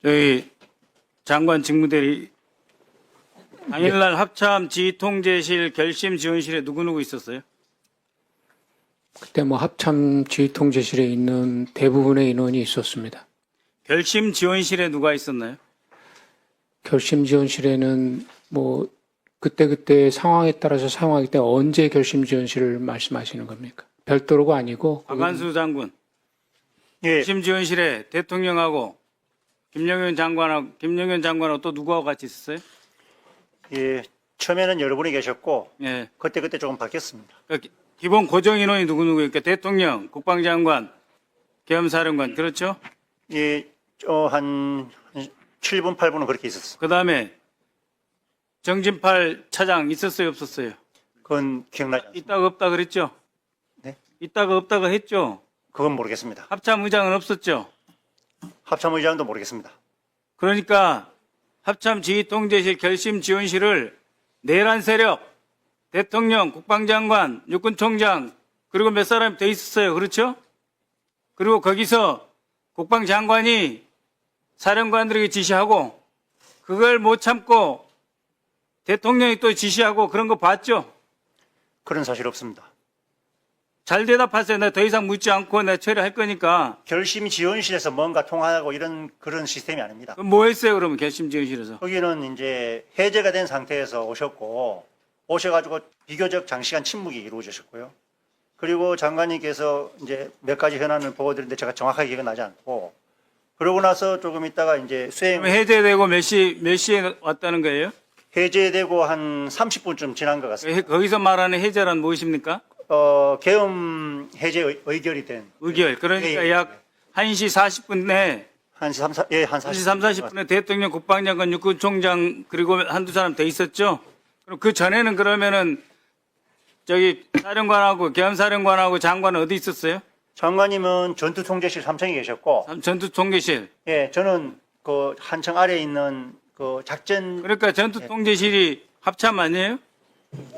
저희 장관 직무대리 당일날 합참 지휘통제실 결심 지원실에 누구누구 있었어요? 그때 뭐 합참 지휘통제실에 있는 대부분의 인원이 있었습니다. 결심 지원실에 누가 있었나요? 결심지원실에는 뭐 그때그때 상황에 따라서 상황일 때 언제 결심지원실을 말씀하시는 겁니까? 별도로가 아니고 박한수 장군. 예, 결심 지원실에 대통령하고 김영현 장관하고 또 누구하고 같이 있었어요? 예, 처음에는 여러분이 계셨고 예. 그때 조금 바뀌었습니다. 그러니까 기본 고정 인원이 누구누구니까 대통령, 국방장관, 계엄사령관 그렇죠? 예, 한 7분, 8분은 그렇게 있었어요. 그 다음에 정진팔 차장 있었어요, 없었어요? 그건 기억나지 않습니다. 있다가 없다 그랬죠? 네? 있다가 없다가 했죠? 그건 모르겠습니다. 합참 의장은 없었죠? 합참의장도 모르겠습니다. 그러니까 합참 지휘통제실 결심 지원실을 내란 세력, 대통령, 국방장관, 육군총장 그리고 몇 사람이 돼 있었어요. 그렇죠? 그리고 거기서 국방장관이 사령관들에게 지시하고 그걸 못 참고 대통령이 또 지시하고 그런 거 봤죠? 그런 사실 없습니다. 잘 대답하세요. 내가 더 이상 묻지 않고 내가 처리할 거니까. 결심 지원실에서 뭔가 통화하고 이런 그런 시스템이 아닙니다. 그럼 뭐 했어요, 그러면 결심 지원실에서? 거기는 이제 해제가 된 상태에서 오셔가지고 비교적 장시간 침묵이 이루어졌고요. 그리고 장관님께서 이제 몇 가지 현안을 보고드렸는데 제가 정확하게 기억은 나지 않고 그러고 나서 조금 있다가 이제 그럼 해제되고 몇 시에 왔다는 거예요? 해제되고 한 30분쯤 지난 것 같습니다. 거기서 말하는 해제란 무엇입니까? 계엄 해제 의결이 된 의결. 그러니까 예, 약 1시 40분 내에 한 3, 4, 예, 한 1시 3, 40분에 대통령, 국방장관, 육군총장 그리고 한두 사람 돼 있었죠? 그럼 그 전에는 그러면은 저기 사령관하고 계엄사령관하고 장관은 어디 있었어요? 장관님은 전투통제실 3층에 계셨고, 전투통제실. 예, 저는 그 한층 아래에 있는 그 작전, 그러니까 전투통제실이 합참 아니에요?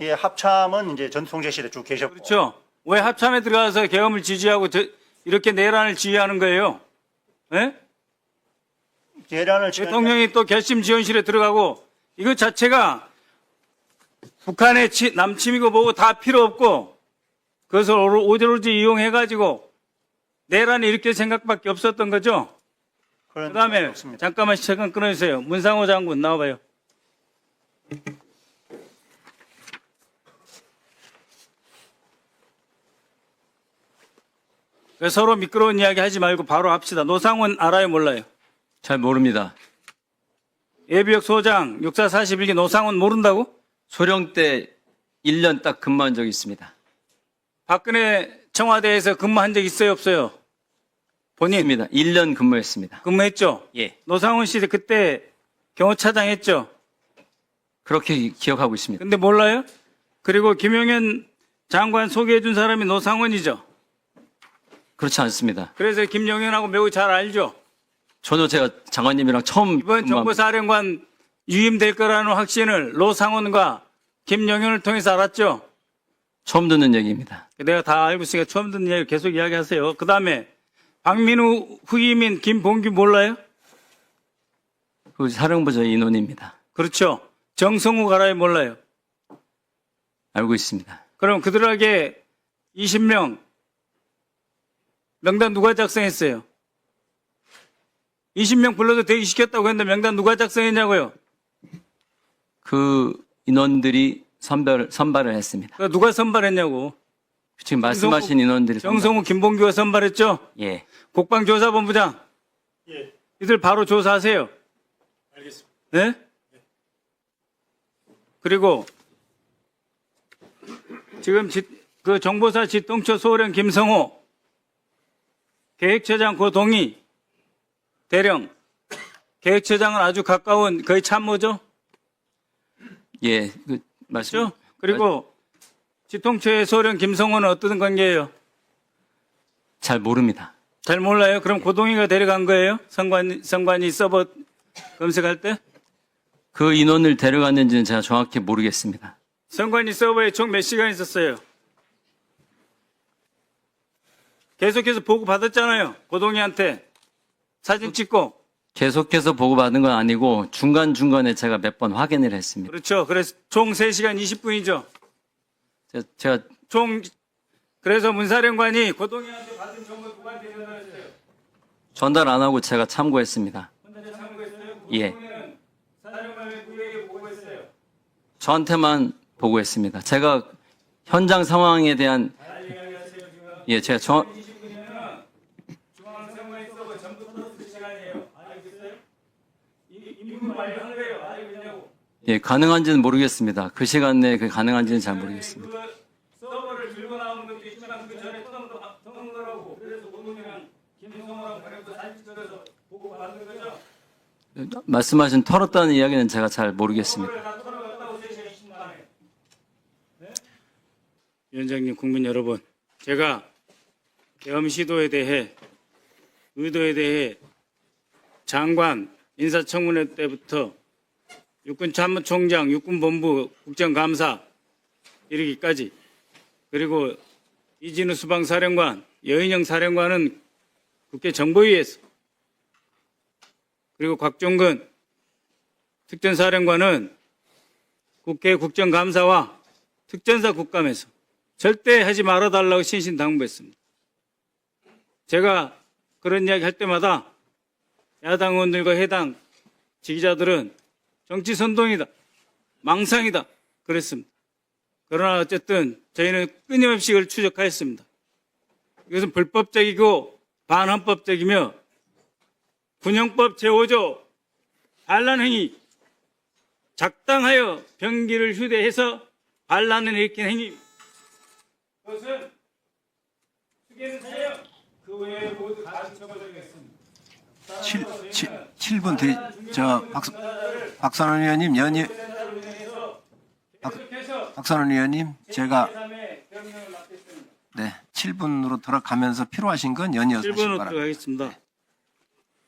예, 합참은 이제 전투통제실에 쭉 계셨고, 그렇죠. 왜 합참에 들어가서 계엄을 지지하고 이렇게 내란을 지휘하는 거예요? 예? 대란을 지원, 대통령이 또 결심 지원실에 들어가고 이것 자체가 북한의 남침이고 뭐고 다 필요 없고 그것을 오로지 이용해가지고 내란이 일으킬 생각밖에 없었던 거죠. 그런 그 다음에 없습니다. 잠깐만 잠깐 끊어주세요. 문상호 장군 나와봐요. 서로 미끄러운 이야기 하지 말고 바로 합시다. 노상원 알아요 몰라요? 잘 모릅니다. 예비역 소장 64 41기 노상원 모른다고? 소령 때 1년 딱 근무한 적이 있습니다. 박근혜 청와대에서 근무한 적 있어요 없어요? 본인 있습니다. 1년 근무했습니다. 근무했죠? 예. 노상원 씨 그때 경호차장 했죠? 그렇게 기억하고 있습니다. 근데 몰라요? 그리고 김용현 장관 소개해 준 사람이 노상원이죠? 그렇지 않습니다. 그래서 김용현하고 매우 잘 알죠? 저도 제가 장관님이랑 처음 이번 근무한- 정보사령관 유임될 거라는 확신을 노상원과 김용현을 통해서 알았죠? 처음 듣는 얘기입니다. 내가 다 알고 있으니까 처음 듣는 얘기 계속 이야기하세요. 그 다음에 박민우 후임인 김봉규 몰라요? 그 사령부저 인원입니다. 그렇죠. 정성우 가라에 몰라요. 알고 있습니다. 그럼 그들에게 20명 명단 누가 작성했어요? 20명 불러서 대기시켰다고 했는데 명단 누가 작성했냐고요? 그 인원들이 선발을 했습니다. 그거 누가 선발했냐고. 지금 말씀하신 인원들이 정성우 김봉규가 선발했죠? 예. 국방조사본부장. 예. 이들 바로 조사하세요. 알겠습니다. 네? 그리고 지금 그 정보사 지통처 소령 김성호, 계획처장 고동희, 대령, 계획처장은 아주 가까운 거의 참모죠? 예. 그 말씀. 그렇죠? 그리고 지통처의 소령 김성호는 어떤 관계예요? 잘 모릅니다. 잘 몰라요? 그럼 고동희가 데려간 거예요? 선관위 서버 검색할 때? 그 인원을 데려갔는지는 제가 정확히 모르겠습니다. 선관위 서버에 총 몇 시간 있었어요? 계속해서 보고 받았잖아요. 고동희한테 사진 찍고 계속해서 보고받은 건 아니고 중간중간에 제가 몇 번 확인을 했습니다. 그렇죠. 그래서 총 3시간 20분이죠. 제가 그래서 문사령관이 고동희한테 받은 정보 누구한테 전달했어요? 전달 안 하고 제가 참고했습니다. 혼자 참고했어요? 예. 고동희는 사령관을 누구에게 보고했어요? 저한테만 보고했습니다. 제가 현장 상황에 대한 잘 이야기하세요 지금. 예, 제가 20분이면 중앙선관위 서버 전부 터뜨릴 시간이에요. 알겠어요? 임무 완료한 거예요. 알고 있냐고. 예, 가능한지는 모르겠습니다. 그 시간 내에 그게 가능한지는 잘 모르겠습니다. 그 서버를 들고 나오는 것도 있지만 그 전에 터는 거라고. 그래서 고동이랑 김성호랑 그래도 사진 찍어서 보고 받는 거죠. 말씀하신 털었다는 이야기는 제가 잘 모르겠습니다. 서버를 다 털어갔다고 3시간 20분 만에. 네? 위원장님, 국민 여러분, 제가 계엄 시도에 대해 의도에 대해 장관 인사청문회 때부터 육군참모총장, 육군본부 국정감사 이르기까지 그리고 이진우 수방사령관, 여인영 사령관은 국회 정보위에서 그리고 곽종근 특전사령관은 국회 국정감사와 특전사 국감에서 절대 하지 말아달라고 신신당부했습니다. 제가 그런 이야기 할 때마다 야당 의원들과 해당 지지자들은 정치 선동이다, 망상이다 그랬습니다. 그러나 어쨌든 저희는 끊임없이 이걸 추적하였습니다. 이것은 불법적이고 반헌법적이며 군형법 제5조 반란 행위, 작당하여 병기를 휴대해서 반란을 일으킨 행위. 그것은 수개는 사형, 그 외에 모두 다 처벌하겠습니다. 7분 드리, 박선원 의원님, 박선원 의원님, 제가, 네, 7분으로 돌아가면서 필요하신 건 연이어서 하시기 1번으로 바랍니다. 들어가겠습니다.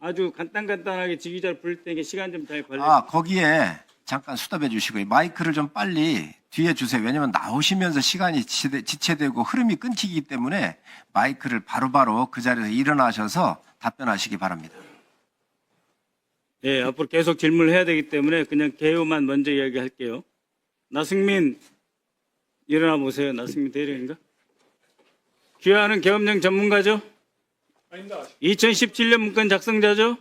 아주 간단하게 지휘자를 부를 때니까 시간 좀 잘 관리. 거기에 잠깐 수답해 주시고요. 마이크를 좀 빨리 뒤에 주세요. 왜냐면 나오시면서 시간이 지체되고 흐름이 끊기기 때문에 마이크를 바로바로 그 자리에서 일어나셔서 답변하시기 바랍니다. 예, 앞으로 계속 질문을 해야 되기 때문에 그냥 개요만 먼저 이야기할게요. 나승민, 일어나 보세요. 나승민 대령인가? 귀하는 계엄령 전문가죠? 아닙니다. 2017년 문건 작성자죠?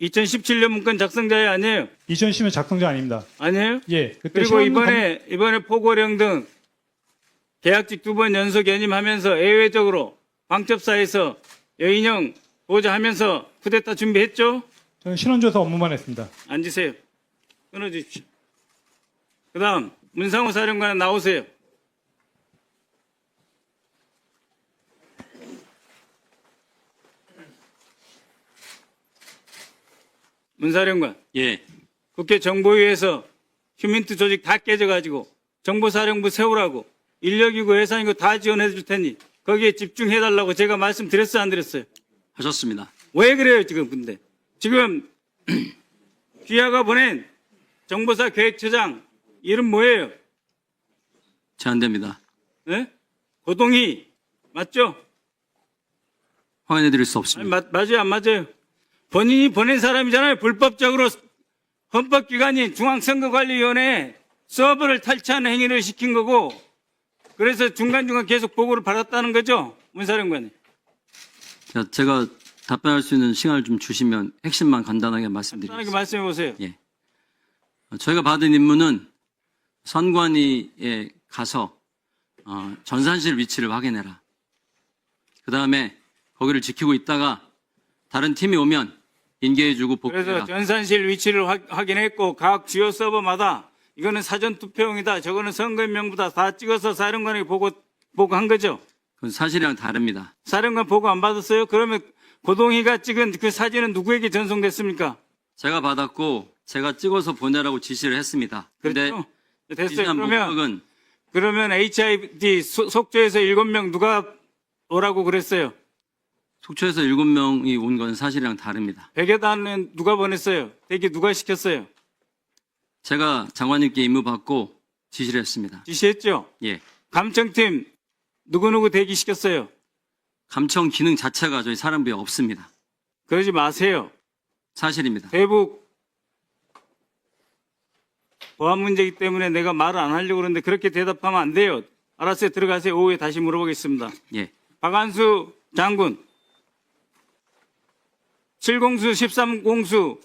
2017년 문건 작성자예 아니에요? 2010년 작성자 아닙니다. 아니에요? 예. 그때 그리고 신원금 이번에 포고령 등 계약직 2번 연속 연임하면서 예외적으로 광첩사에서 여인형 보좌하면서 쿠데타 준비했죠? 저는 신원조사 업무만 했습니다. 앉으세요. 끊어주십시오. 그 다음 문상호 사령관 나오세요. 문사령관, 예, 국회 정보위에서 휴민트 조직 다 깨져가지고 정보사령부 세우라고 인력이고 예산이고 다 지원해 줄 테니 거기에 집중해달라고 제가 말씀드렸어요, 안 드렸어요? 하셨습니다. 왜 그래요, 지금 근데? 지금 귀하가 보낸 정보사 계획처장 이름 뭐예요? 제안됩니다. 예? 고동희 맞죠? 확인해 드릴 수 아니, 없습니다. 맞아요, 안 맞아요? 본인이 보낸 사람이잖아요. 불법적으로 헌법기관인 중앙선거관리위원회에 서버를 탈취하는 행위를 시킨 거고, 그래서 중간중간 계속 보고를 받았다는 거죠, 문사령관님. 자, 제가 답변할 수 있는 시간을 좀 주시면 핵심만 간단하게 편하게 말씀드리겠습니다. 말씀해 보세요. 예. 저희가 받은 임무는 선관위에 가서 전산실 위치를 확인해라. 그 다음에 거기를 지키고 있다가 다른 팀이 오면 인계해주고 그래서 복귀해라. 전산실 위치를 확인했고 각 주요 서버마다 이거는 사전 투표용이다, 저거는 선거인명부다 다 찍어서 사령관에게 보고한 거죠. 그건 사실이랑 다릅니다. 사령관 보고 안 받았어요? 그러면 고동희가 찍은 그 사진은 누구에게 전송됐습니까? 제가 받았고 제가 찍어서 보내라고 지시를 했습니다. 근데 그렇죠? 됐어요. 지시한 목적은 그러면 HID 속초에서 7명 누가 오라고 그랬어요? 속초에서 7명이 온 건 사실이랑 다릅니다. 백여단은 누가 보냈어요? 대기 누가 시켰어요? 제가 장관님께 임무 받고 지시를 했습니다. 지시했죠? 예. 감청팀 누구누구 대기 시켰어요? 감청 기능 자체가 저희 사령부에 없습니다. 그러지 마세요. 사실입니다. 대북 보안 문제이기 때문에 내가 말을 안 하려고 그러는데 그렇게 대답하면 안 돼요. 알았어요. 들어가세요. 오후에 다시 물어보겠습니다. 예. 박안수 장군, 7공수, 13공수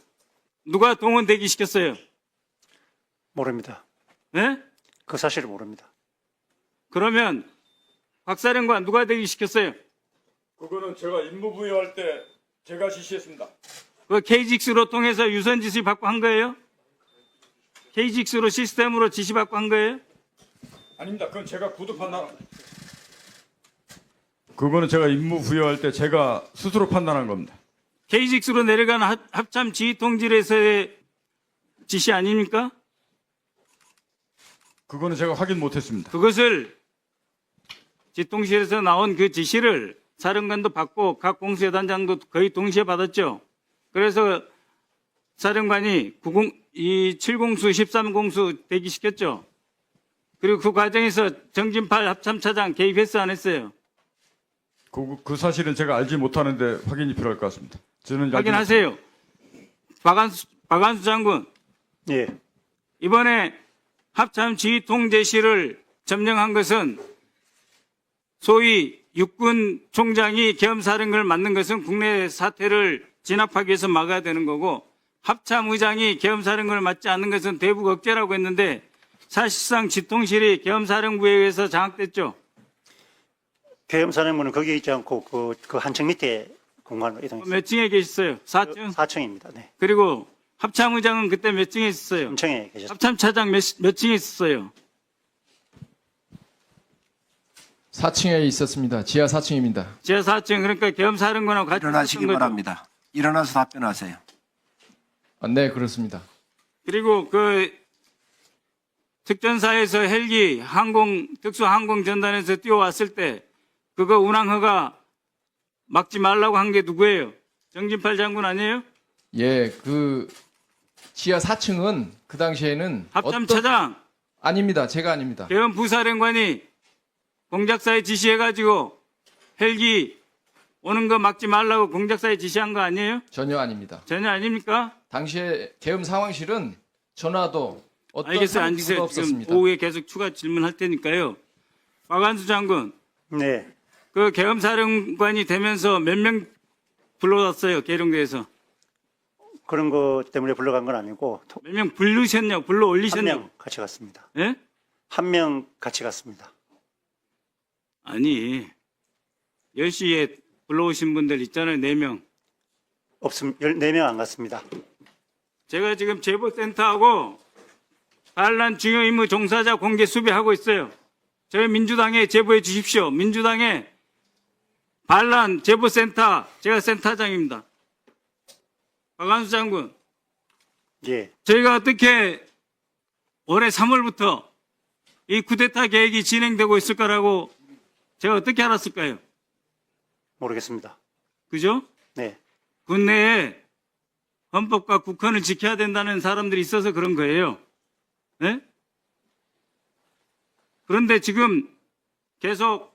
누가 동원 대기시켰어요? 모릅니다. 네? 그 사실을 모릅니다. 그러면 박사령관 누가 대기시켰어요? 그거는 제가 임무 부여할 때 제가 지시했습니다. 그 KGX로 통해서 유선 지시 받고 한 거예요? KGX로 시스템으로 지시 받고 한 거예요? 아닙니다. 그건 제가 구두 판단. 그거는 제가 임무 부여할 때 제가 스스로 판단한 겁니다. KGX로 내려가는 합참 지휘통질에서의 지시 아닙니까? 그거는 제가 확인 못했습니다. 그것을 지통실에서 나온 그 지시를 사령관도 받고 각 공수여단장도 거의 동시에 받았죠. 그래서 사령관이 7공수, 13공수 대기시켰죠. 그리고 그 과정에서 정진팔 합참차장 개입했어 안 했어요? 그 사실은 제가 알지 못하는데 확인이 필요할 것 같습니다. 저는 알지 확인하세요. 박안수 장군, 예. 이번에 합참 지휘통 제시를 점령한 것은 소위 육군 총장이 계엄사령관을 맡는 것은 국내 사태를 진압하기 위해서 막아야 되는 거고, 합참 의장이 계엄사령관을 맡지 않는 것은 대북 억제라고 했는데 사실상 지통실이 계엄사령부에 의해서 장악됐죠. 계엄사령부는 거기에 있지 않고 그 한층 밑에 공간으로 이동했습니다. 몇 층에 계셨어요? 4층? 4층입니다. 네. 그리고 합참 의장은 그때 몇 층에 있었어요? 3층에 계셨습니다. 합참 차장 몇 층에 있었어요? 4층에 있었습니다. 지하 4층입니다. 지하 4층, 그러니까 계엄사령관하고 같이 일어나시기 있었던 거죠. 바랍니다. 일어나서 답변하세요. 네, 그렇습니다. 그리고 그 특전사에서 헬기 특수항공전단에서 뛰어왔을 때 그거 운항허가 막지 말라고 한 게 누구예요? 정진팔 장군 아니에요? 예, 그 지하 4층은 그 당시에는 합참차장, 아닙니다. 제가 아닙니다. 계엄 부사령관이 공작사에 지시해가지고 헬기 오는 거 막지 말라고 공작사에 지시한 거 아니에요? 전혀 아닙니다. 전혀 아닙니까? 당시에 계엄 상황실은 전화도 어떤 알겠어요. 상황도 앉으세요. 지금 없었습니다. 오후에 계속 추가 질문할 테니까요. 박안수 장군, 네. 그 계엄사령관이 되면서 몇 명 불러왔어요, 계룡대에서. 그런 것 때문에 불러간 건 아니고 몇 명 부르셨냐고, 불러 한 올리셨냐고. 명 같이 갔습니다. 예? 한 명 같이 갔습니다. 아니, 10시에 불러오신 분들 있잖아요, 4명. 없음 14명 안 갔습니다. 제가 지금 제보센터하고 반란 중요 임무 종사자 공개 수배하고 있어요. 저희 민주당에 제보해 주십시오. 민주당의 반란 제보센터, 제가 센터장입니다. 박안수 장군, 예. 저희가 어떻게 올해 3월부터 이 쿠데타 계획이 진행되고 있을 거라고 제가 어떻게 알았을까요? 모르겠습니다. 그죠? 네. 국내에 헌법과 국헌을 지켜야 된다는 사람들이 있어서 그런 거예요. 네? 그런데 지금 계속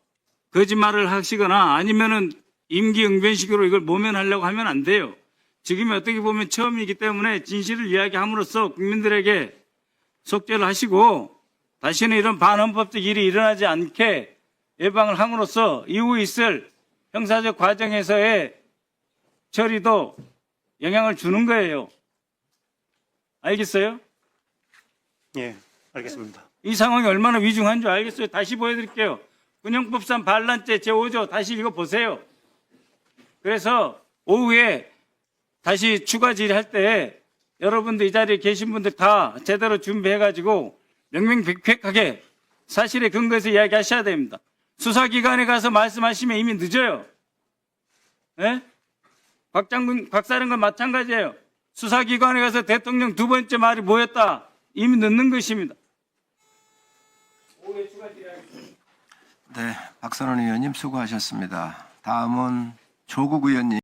거짓말을 하시거나 아니면은 임기응변식으로 이걸 모면하려고 하면 안 돼요. 지금이 어떻게 보면 처음이기 때문에 진실을 이야기함으로써 국민들에게 속죄를 하시고 다시는 이런 반헌법적 일이 일어나지 않게 예방을 함으로써 이후 있을 형사적 과정에서의 처리도 영향을 주는 거예요. 알겠어요? 예. 알겠습니다. 이 상황이 얼마나 위중한 줄 알겠어요? 다시 보여드릴게요. 군형법상 반란죄 제5조 다시 읽어보세요. 그래서 오후에 다시 추가 질의할 때 여러분들 이 자리에 계신 분들 다 제대로 준비해가지고 명명백백하게 사실에 근거해서 이야기하셔야 됩니다. 수사기관에 가서 말씀하시면 이미 늦어요. 예? 박사령관 마찬가지예요. 수사기관에 가서 대통령 두 번째 말이 뭐였다? 이미 늦는 것입니다. 네, 박선원 의원님 수고하셨습니다. 다음은 조국 의원님.